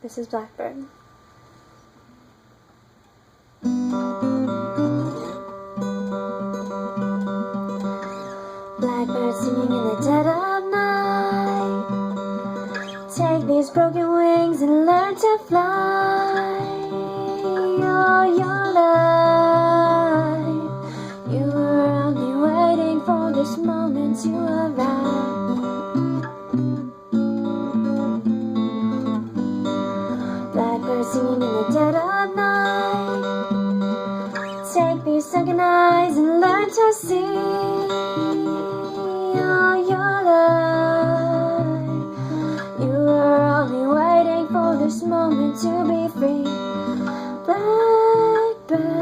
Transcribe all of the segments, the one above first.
This is Blackbird. Blackbird singing in the dead of night. Take these broken wings and learn to fly. All your life you were only waiting for this moment to arrive. Blackbird singing in the dead of night. Take these sunken eyes and learn to see. All your life you were only waiting for this moment to be free. Blackbird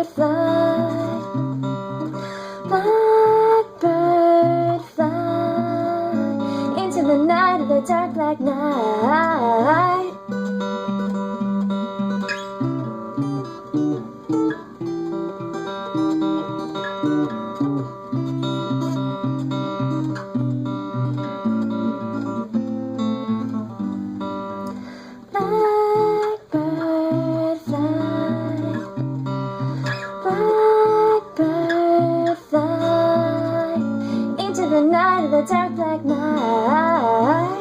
fly, blackbird fly into the night of the dark black night. Blackbird fly, blackbird fly into the night of the dark black night.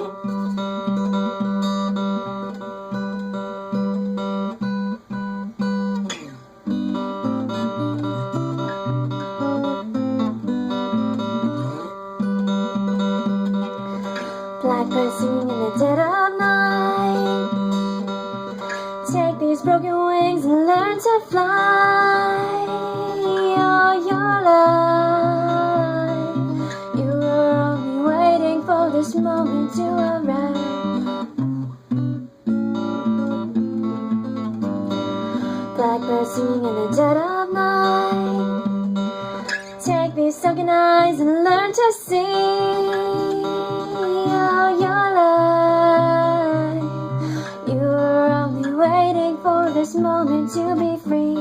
Blackbird singing in the dead of night. Take these broken wings and learn to fly. All your life you were only waiting for this moment to arrive. Blackbird singing in the dead of night. Take these sunken eyes and learn to see. All your life you were only waiting for this moment to be free.